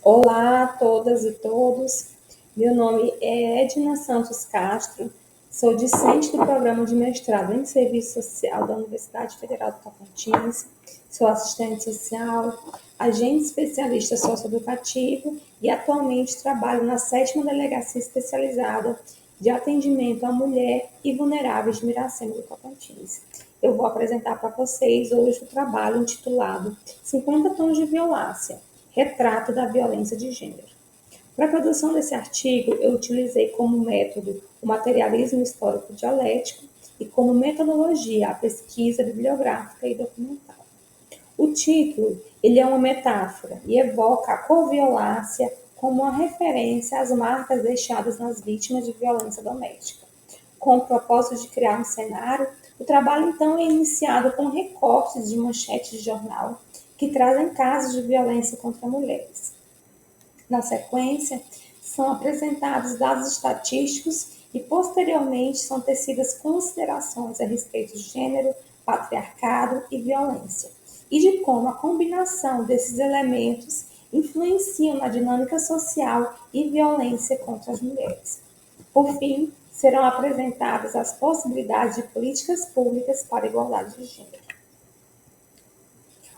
Olá a todas e todos. Meu nome é Edna Santos Castro, sou discente do programa de mestrado em Serviço Social da Universidade Federal do Tocantins, sou assistente social, agente especialista socioeducativo e atualmente trabalho na 7ª Delegacia Especializada de Atendimento à Mulher e Vulneráveis de Miracema do Tocantins. Eu vou apresentar para vocês hoje o trabalho intitulado 50 Tons de Violácia, Retrato da Violência de Gênero. Para a produção desse artigo, eu utilizei como método o materialismo histórico dialético e como metodologia a pesquisa bibliográfica e documental. O título ele é uma metáfora e evoca a coviolácia como uma referência às marcas deixadas nas vítimas de violência doméstica. Com o propósito de criar um cenário, o trabalho então é iniciado com recortes de manchetes de jornal que trazem casos de violência contra mulheres. Na sequência, são apresentados dados estatísticos e, posteriormente, são tecidas considerações a respeito de gênero, patriarcado e violência, e de como a combinação desses elementos influenciam na dinâmica social e violência contra as mulheres. Por fim, serão apresentadas as possibilidades de políticas públicas para a igualdade de gênero.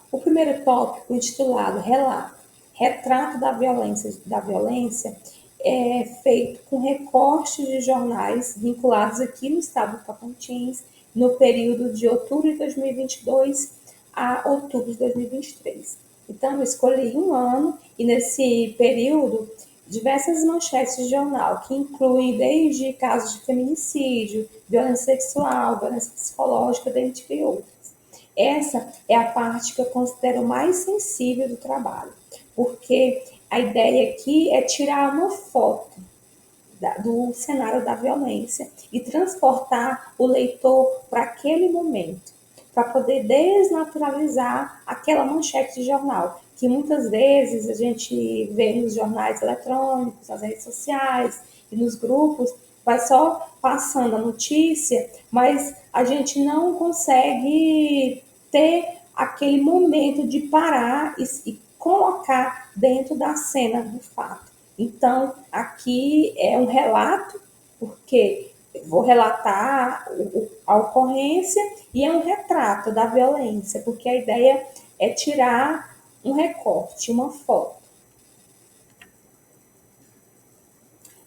O primeiro tópico, intitulado Relato, Retrato da Violência, é feito com recortes de jornais vinculados aqui no estado do Tocantins, no período de outubro de 2022 a outubro de 2023. Então, eu escolhi um ano e, nesse período, diversas manchetes de jornal, que incluem desde casos de feminicídio, violência sexual, violência psicológica, dentre outros. Essa é a parte que eu considero mais sensível do trabalho, porque a ideia aqui é tirar uma foto do cenário da violência e transportar o leitor para aquele momento, para poder desnaturalizar aquela manchete de jornal, que muitas vezes a gente vê nos jornais eletrônicos, nas redes sociais e nos grupos, vai só passando a notícia, mas a gente não consegue ter aquele momento de parar e colocar dentro da cena do fato. Então, aqui é um relato, porque eu vou relatar a ocorrência, e é um retrato da violência, porque a ideia é tirar um recorte, uma foto.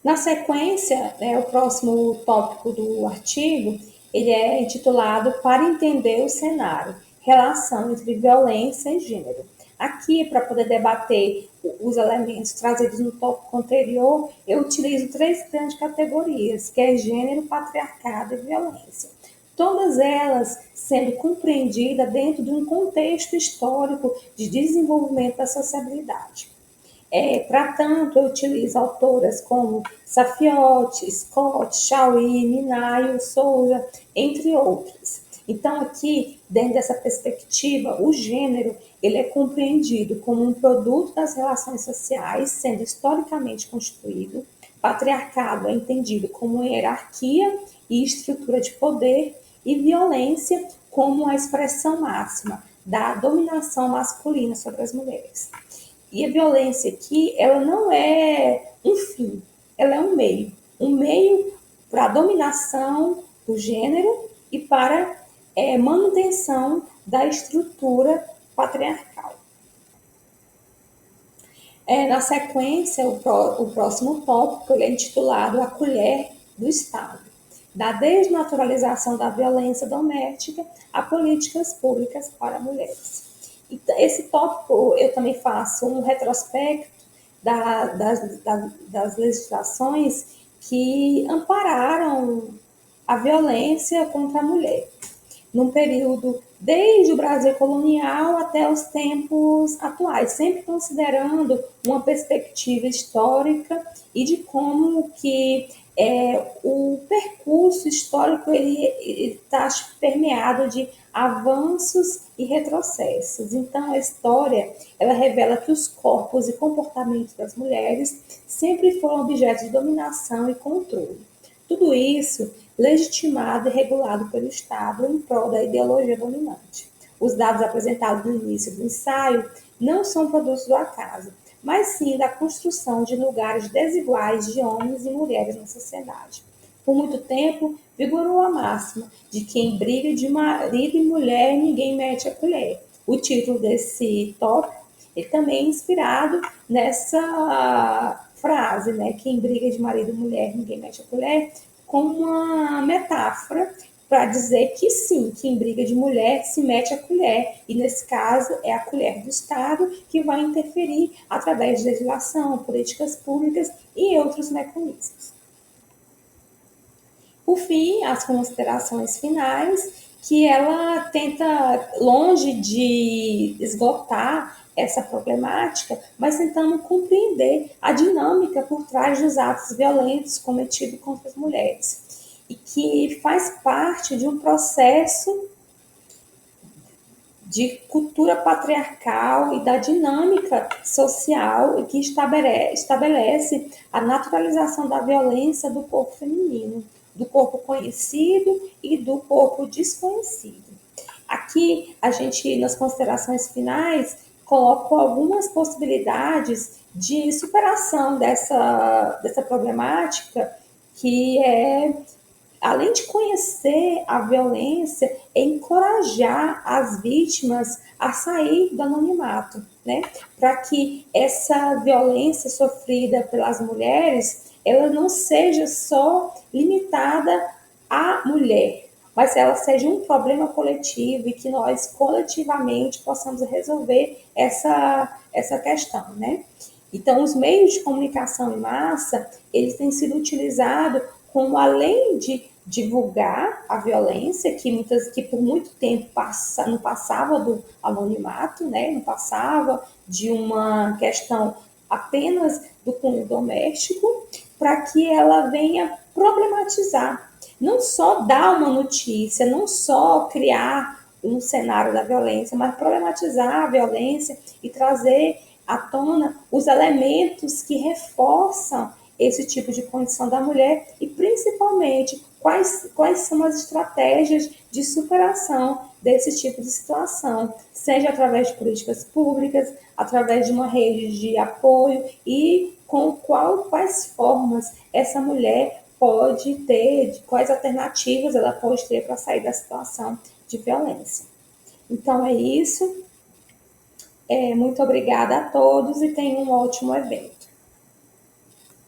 Na sequência, o próximo tópico do artigo, ele é intitulado Para entender o cenário, relação entre violência e gênero. Aqui, para poder debater os elementos trazidos no tópico anterior, eu utilizo 3 grandes categorias, que é gênero, patriarcado e violência. Todas elas sendo compreendidas dentro de um contexto histórico de desenvolvimento da sociabilidade. Para tanto, eu utilizo autoras como Safiotti, Scott, Chauí, Minayo, Souza, entre outras. Então, aqui, dentro dessa perspectiva, o gênero ele é compreendido como um produto das relações sociais, sendo historicamente constituído. Patriarcado é entendido como hierarquia e estrutura de poder, e violência como a expressão máxima da dominação masculina sobre as mulheres. E a violência aqui, ela não é um fim, ela é um meio para a dominação do gênero e para manutenção da estrutura patriarcal. Na sequência, o próximo tópico ele é intitulado A Colher do Estado, da desnaturalização da violência doméstica a políticas públicas para mulheres. Esse tópico eu também faço um retrospecto das legislações que ampararam a violência contra a mulher, num período desde o Brasil colonial até os tempos atuais, sempre considerando uma perspectiva histórica e de como que o percurso histórico ele está permeado de avanços e retrocessos. Então, a história ela revela que os corpos e comportamentos das mulheres sempre foram objeto de dominação e controle. Tudo isso legitimado e regulado pelo Estado em prol da ideologia dominante. Os dados apresentados no início do ensaio não são produtos do acaso, mas sim da construção de lugares desiguais de homens e mulheres na sociedade. Por muito tempo, vigorou a máxima de que em briga de marido e mulher ninguém mete a colher. O título desse tópico ele também é inspirado nessa frase, né? Que em briga de marido e mulher ninguém mete a colher, como uma metáfora para dizer que sim, que em briga de mulher se mete a colher, e nesse caso é a colher do Estado que vai interferir através de legislação, políticas públicas e outros mecanismos. Por fim, as considerações finais, que ela tenta, longe de esgotar essa problemática, mas tentando compreender a dinâmica por trás dos atos violentos cometidos contra as mulheres, e que faz parte de um processo de cultura patriarcal e da dinâmica social que estabelece a naturalização da violência do corpo feminino, do corpo conhecido e do corpo desconhecido. Aqui, a gente, nas considerações finais, coloca algumas possibilidades de superação dessa problemática, que é, além de conhecer a violência, é encorajar as vítimas a sair do anonimato, né? Para que essa violência sofrida pelas mulheres, ela não seja só limitada à mulher, mas ela seja um problema coletivo e que nós coletivamente possamos resolver essa questão, né? Então, os meios de comunicação em massa, eles têm sido utilizados como, além de divulgar a violência, que por muito tempo não passava do anonimato, né? Não passava de uma questão apenas do cunho doméstico, para que ela venha problematizar, não só dar uma notícia, não só criar um cenário da violência, mas problematizar a violência e trazer à tona os elementos que reforçam esse tipo de condição da mulher e, principalmente, quais são as estratégias de superação desse tipo de situação, seja através de políticas públicas, através de uma rede de apoio e com quais formas essa mulher pode ter, quais alternativas ela pode ter para sair da situação de violência. Então é isso. Muito obrigada a todos e tenham um ótimo evento.